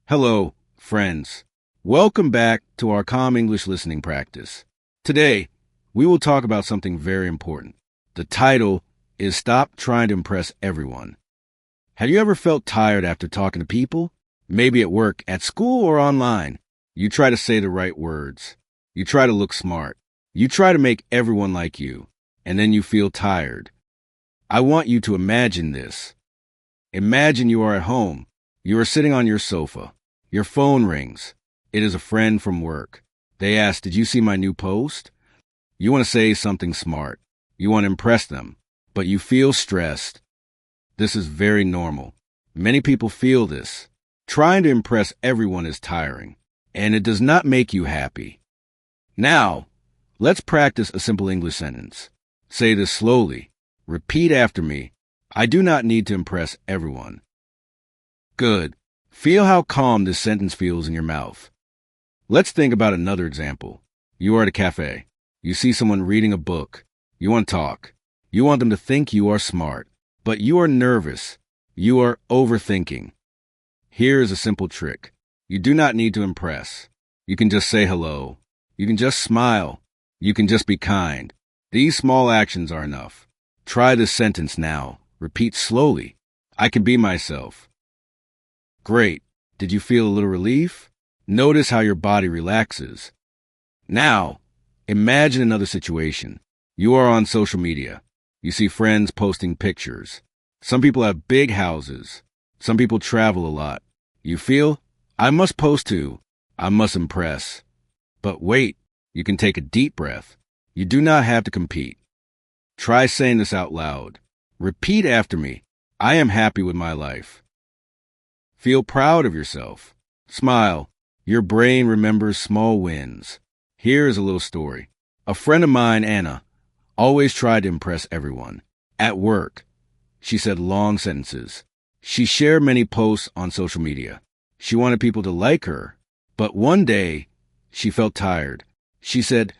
Hello, friends. Welcome back to our Calm English listening practice. Today, we will talk about something very important. The title is Stop Trying to Impress Everyone. Have you ever felt tired after talking to people? Maybe at work, at school, or online. You try to say the right words. You try to look smart. You try to make everyone like you. And then you feel tired. I want you to imagine this. Imagine you are at home. You are sitting on your sofa. Your phone rings. It is a friend from work. They ask, "Did you see my new post?" You want to say something smart. You want to impress them, but you feel stressed. This is very normal. Many people feel this. Trying to impress everyone is tiring, and it does not make you happy. Now, let's practice a simple English sentence. Say this slowly. Repeat after me. I do not need to impress everyone. Good. Feel how calm this sentence feels in your mouth. Let's think about another example. You are at a cafe. You see someone reading a book. You want to talk. You want them to think you are smart, but you are nervous. You are overthinking. Here is a simple trick. You do not need to impress. You can just say hello. You can just smile. You can just be kind. These small actions are enough. Try this sentence now. Repeat slowly. I can be myself. Great. Did you feel a little relief? Notice how your body relaxes. Now, imagine another situation. You are on social media. You see friends posting pictures. Some people have big houses. Some people travel a lot. You feel, I must post too. I must impress. But wait, you can take a deep breath. You do not have to compete. Try saying this out loud. Repeat after me. I am happy with my life. Feel proud of yourself. Smile. Your brain remembers small wins. Here is a little story. A friend of mine, Anna, always tried to impress everyone. At work, she said long sentences. She shared many posts on social media. She wanted people to like her. But one day, she felt tired. She said,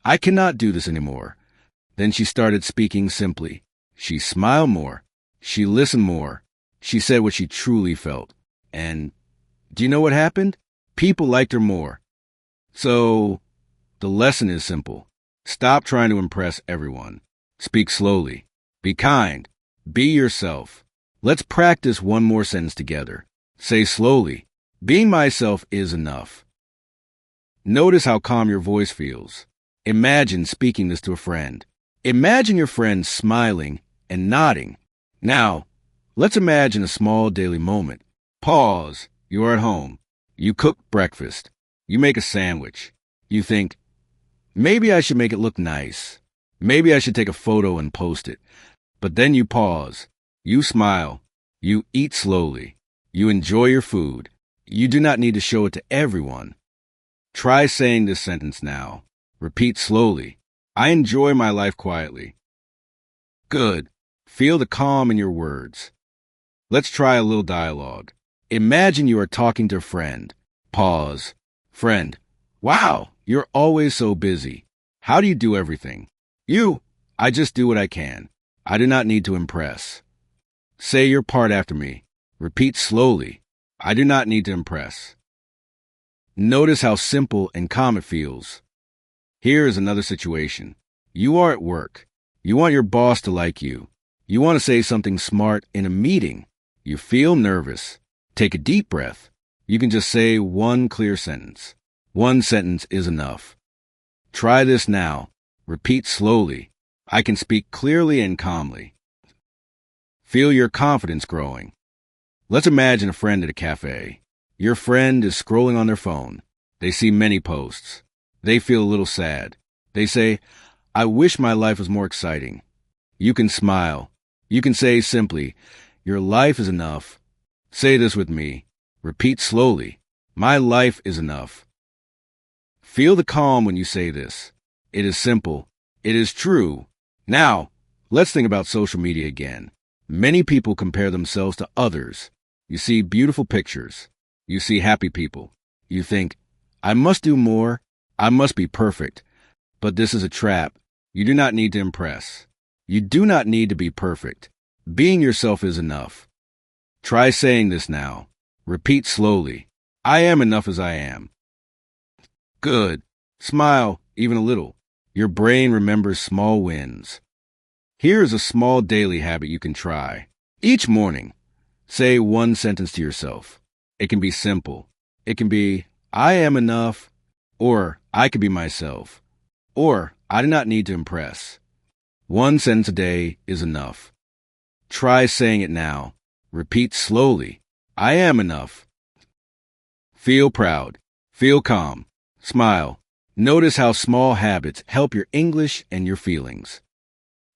I cannot do this anymore. Then she started speaking simply. She smiled more. She listened more. She said what she truly felt. And do you know what happened? People liked her more. So, the lesson is simple. Stop trying to impress everyone. Speak slowly. Be kind. Be yourself. Let's practice one more sentence together. Say slowly, being myself is enough. Notice how calm your voice feels. Imagine speaking this to a friend. Imagine your friend smiling and nodding. Now, let's imagine a small daily moment. Pause. You are at home. You cook breakfast. You make a sandwich. You think, maybe I should make it look nice. Maybe I should take a photo and post it. But then you pause. You smile. You eat slowly. You enjoy your food. You do not need to show it to everyone. Try saying this sentence now. Repeat slowly. I enjoy my life quietly. Good. Feel the calm in your words. Let's try a little dialogue. Imagine you are talking to a friend. Pause. Friend. Wow, you're always so busy. How do you do everything? I just do what I can. I do not need to impress. Say your part after me. Repeat slowly. I do not need to impress. Notice how simple and calm it feels. Here is another situation. You are at work. You want your boss to like you. You want to say something smart in a meeting. You feel nervous. Take a deep breath. You can just say one clear sentence. One sentence is enough. Try this now. Repeat slowly. I can speak clearly and calmly. Feel your confidence growing. Let's imagine a friend at a cafe. Your friend is scrolling on their phone. They see many posts. They feel a little sad. They say, I wish my life was more exciting. You can smile. You can say simply, your life is enough. Say this with me. Repeat slowly. My life is enough. Feel the calm when you say this. It is simple. It is true. Now, let's think about social media again. Many people compare themselves to others. You see beautiful pictures. You see happy people. You think, I must do more. I must be perfect. But this is a trap. You do not need to impress. You do not need to be perfect. Being yourself is enough. Try saying this now. Repeat slowly. I am enough as I am. Good. Smile, even a little. Your brain remembers small wins. Here is a small daily habit you can try. Each morning, say one sentence to yourself. It can be simple. It can be, I am enough, or I can be myself, or I do not need to impress. One sentence a day is enough. Try saying it now. Repeat slowly. I am enough. Feel proud. Feel calm. Smile. Notice how small habits help your English and your feelings.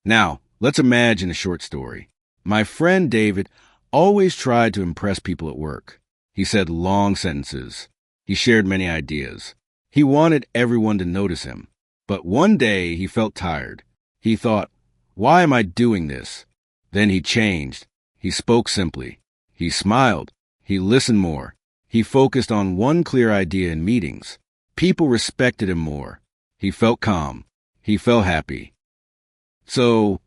Now, let's imagine a short story. My friend David always tried to impress people at work. He said long sentences. He shared many ideas. He wanted everyone to notice him. But one day he felt tired. He thought, why am I doing this? Then he changed. He spoke simply. He smiled. He listened more. He focused on one clear idea in meetings. People respected him more. He felt calm. He felt happy. So,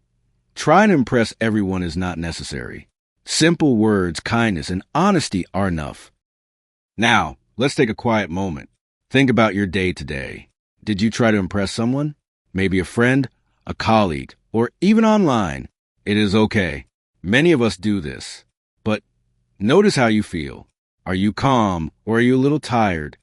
trying to impress everyone is not necessary. Simple words, kindness, and honesty are enough. Now, let's take a quiet moment. Think about your day today. Did you try to impress someone? Maybe a friend, a colleague, or even online. It is okay. Many of us do this. But notice how you feel. Are you calm or are you a little tired?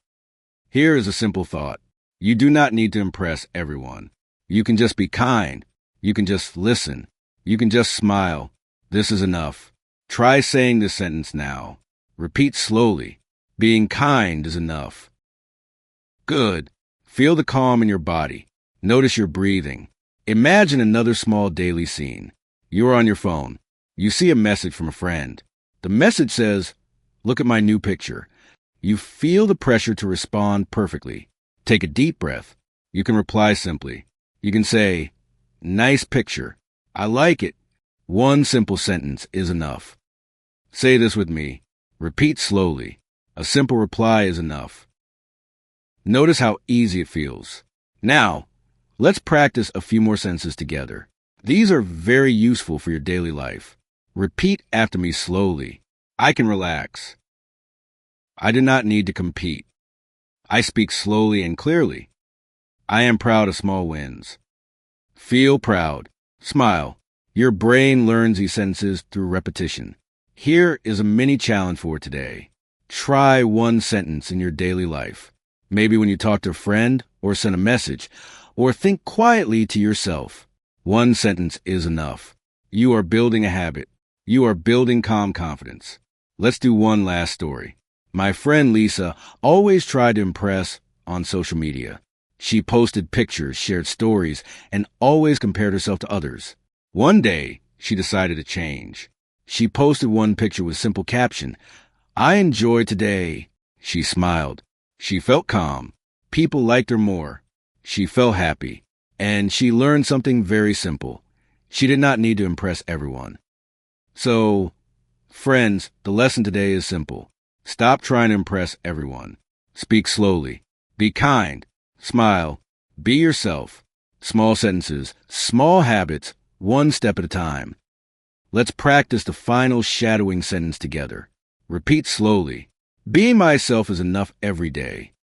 Here is a simple thought. You do not need to impress everyone. You can just be kind. You can just listen. You can just smile. This is enough. Try saying this sentence now. Repeat slowly. Being kind is enough. Good. Feel the calm in your body. Notice your breathing. Imagine another small daily scene. You are on your phone. You see a message from a friend. The message says, look at my new picture. You feel the pressure to respond perfectly. Take a deep breath. You can reply simply. You can say, nice picture. I like it. One simple sentence is enough. Say this with me. Repeat slowly. A simple reply is enough. Notice how easy it feels. Now, let's practice a few more sentences together. These are very useful for your daily life. Repeat after me slowly. I can relax. I do not need to compete. I speak slowly and clearly. I am proud of small wins. Feel proud. Smile. Your brain learns these sentences through repetition. Here is a mini challenge for today. Try one sentence in your daily life. Maybe when you talk to a friend or send a message, or think quietly to yourself. One sentence is enough. You are building a habit. You are building calm confidence. Let's do one last story. My friend Lisa always tried to impress on social media. She posted pictures, shared stories, and always compared herself to others. One day, she decided to change. She posted one picture with simple caption, I enjoyed today. She smiled. She felt calm. People liked her more. She felt happy. And she learned something very simple. She did not need to impress everyone. So, friends, the lesson today is simple. Stop trying to impress everyone. Speak slowly. Be kind. Smile. Be yourself. Small sentences, small habits, one step at a time. Let's practice the final shadowing sentence together. Repeat slowly. Being myself is enough every day.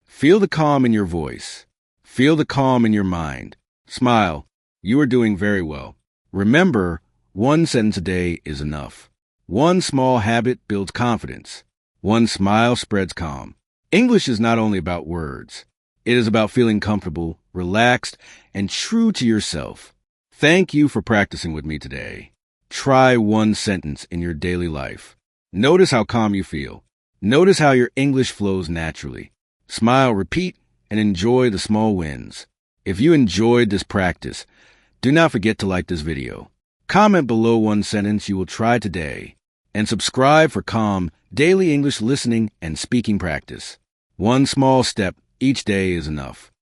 Feel the calm in your voice. Feel the calm in your mind. Smile. You are doing very well. Remember, one sentence a day is enough. One small habit builds confidence. One smile spreads calm. English is not only about words. It is about feeling comfortable, relaxed, and true to yourself. Thank you for practicing with me today. Try one sentence in your daily life. Notice how calm you feel. Notice how your English flows naturally. Smile, repeat, and enjoy the small wins. If you enjoyed this practice, do not forget to like this video. Comment below one sentence you will try today, and subscribe for calm, daily English listening and speaking practice. One small step each day is enough.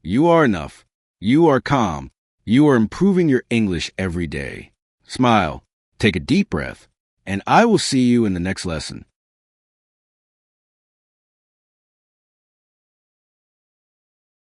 You are enough. You are calm. You are improving your English every day. Smile, take a deep breath, and I will see you in the next lesson.